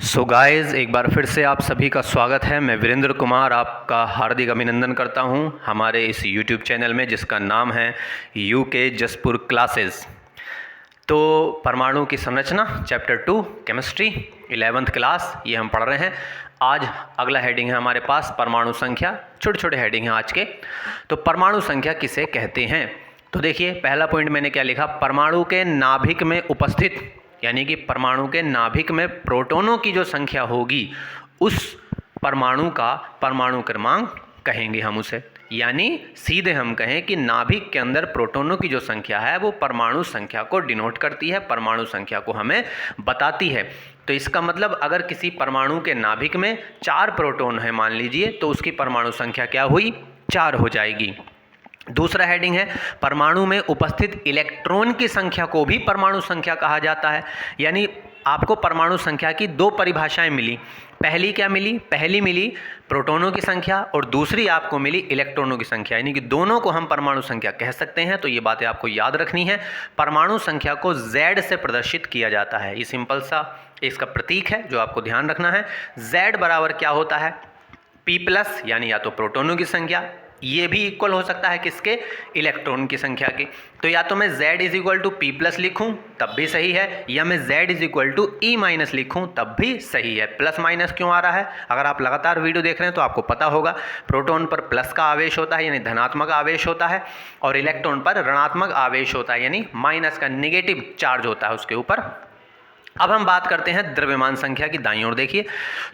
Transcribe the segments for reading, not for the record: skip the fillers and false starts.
So guys, एक बार फिर से आप सभी का स्वागत है। मैं वीरेंद्र कुमार आपका हार्दिक अभिनंदन करता हूं हमारे इस YouTube चैनल में जिसका नाम है यूके जसपुर क्लासेस। तो परमाणु की संरचना चैप्टर 2 केमिस्ट्री 11th क्लास ये हम पढ़ रहे हैं। आज अगला हेडिंग है हमारे पास परमाणु संख्या। छोटे छोटे हेडिंग हैं आज के। तो परमाणु संख्या किसे कहते हैं? तो देखिए, पहला पॉइंट मैंने क्या लिखा, परमाणु के नाभिक में उपस्थित, यानी कि परमाणु के नाभिक में प्रोटॉनों की जो संख्या होगी उस परमाणु का परमाणु क्रमांक कहेंगे हम उसे। यानी सीधे हम कहें कि नाभिक के अंदर प्रोटॉनों की जो संख्या है वो परमाणु संख्या को डिनोट करती है, परमाणु संख्या को हमें बताती है। तो इसका मतलब अगर किसी परमाणु के नाभिक में 4 प्रोटॉन है मान लीजिए, तो उसकी परमाणु संख्या क्या हुई? 4 हो जाएगी। दूसरा हेडिंग है परमाणु में उपस्थित इलेक्ट्रॉन की संख्या को भी परमाणु संख्या कहा जाता है। यानी आपको परमाणु संख्या की 2 परिभाषाएं मिली। पहली क्या मिली? पहली मिली प्रोटॉनों की संख्या और दूसरी आपको मिली इलेक्ट्रॉनों की संख्या, यानी कि दोनों को हम परमाणु संख्या कह सकते हैं। तो ये बातें आपको याद रखनी है। परमाणु संख्या को Z से प्रदर्शित किया जाता है। ये सिंपल सा इसका प्रतीक है जो आपको ध्यान रखना है। Z बराबर क्या होता है? P+ यानी या तो प्रोटॉनों की संख्या, ये भी इक्वल हो सकता है किसके? इलेक्ट्रॉन की संख्या के। तो या तो मैं Z = P+ लिखूं तब भी सही है, या मैं Z = E- लिखूं तब भी सही है। प्लस माइनस क्यों आ रहा है? अगर आप लगातार वीडियो देख रहे हैं तो आपको पता होगा, प्रोटॉन पर प्लस का आवेश होता है यानी धनात्मक आवेश होता है, और इलेक्ट्रॉन पर ऋणात्मक आवेश होता है यानी माइनस का नेगेटिव चार्ज होता है उसके ऊपर। अब हम बात करते हैं द्रव्यमान संख्या की। दाईं ओर देखिए,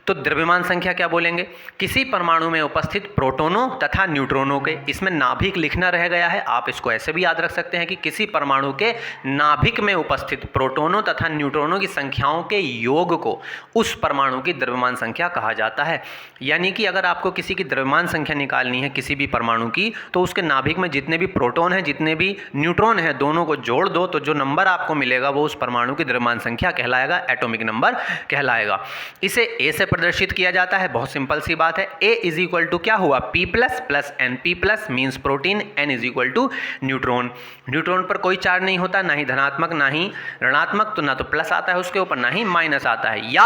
तो द्रव्यमान संख्या क्या बोलेंगे? किसी परमाणु में उपस्थित प्रोटॉनों तथा न्यूट्रॉनों के, इसमें नाभिक लिखना रह गया है, आप इसको ऐसे भी याद रख सकते हैं कि किसी परमाणु के नाभिक में उपस्थित प्रोटॉनों तथा न्यूट्रॉनों की संख्याओं के योग को उस परमाणु की द्रव्यमान संख्या कहा जाता है। यानी कि अगर आपको किसी की द्रव्यमान संख्या निकालनी है किसी भी परमाणु की, तो उसके नाभिक में जितने भी प्रोटॉन हैं जितने भी न्यूट्रॉन हैं दोनों को जोड़ दो, तो जो नंबर आपको मिलेगा वो उस परमाणु की द्रव्यमान संख्या कहलाएगा, एटॉमिक नंबर कहलाएगा। इसे ए से प्रदर्शित किया जाता है। बहुत सिंपल सी बात है। ए = क्या हुआ? P+ + Np+ means protein, N = neutron. Neutron पर कोई चार्ज नहीं होता, ना ही धनात्मक ना ही ऋणात्मक, तो ना तो प्लस आता है उसके ऊपर ना ही माइनस आता है। या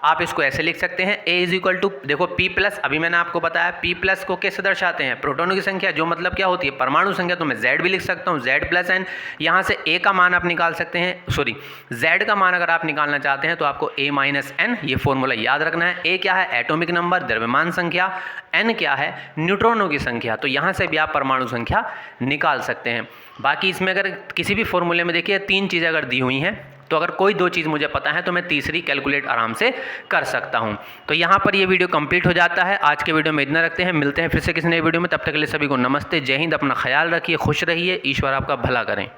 आप इसको ऐसे लिख सकते हैं, A = देखो P+, अभी मैंने आपको बताया P+ को कैसे दर्शाते हैं? प्रोटॉनों की संख्या, जो मतलब क्या होती है? परमाणु संख्या। तो मैं Z भी लिख सकता हूँ, Z + N। यहाँ से A का मान आप निकाल सकते हैं, सॉरी Z का मान अगर आप निकालना चाहते हैं तो आपको A - N ये फॉर्मूला याद रखना है। A क्या है? एटॉमिक नंबर, द्रव्यमान संख्या। N क्या है? न्यूट्रॉनों की संख्या। तो यहाँ से भी आप परमाणु संख्या निकाल सकते हैं। बाकी इसमें अगर किसी भी फॉर्मूले में देखिए 3 चीज़ें अगर दी हुई हैं, तो अगर कोई 2 चीज़ मुझे पता है तो मैं तीसरी कैलकुलेट आराम से कर सकता हूँ। तो यहाँ पर ये वीडियो कंप्लीट हो जाता है। आज के वीडियो में इतना रखते हैं, मिलते हैं फिर से किसी नए वीडियो में। तब तक के लिए सभी को नमस्ते, जय हिंद। अपना ख्याल रखिए, खुश रहिए, ईश्वर आपका भला करें।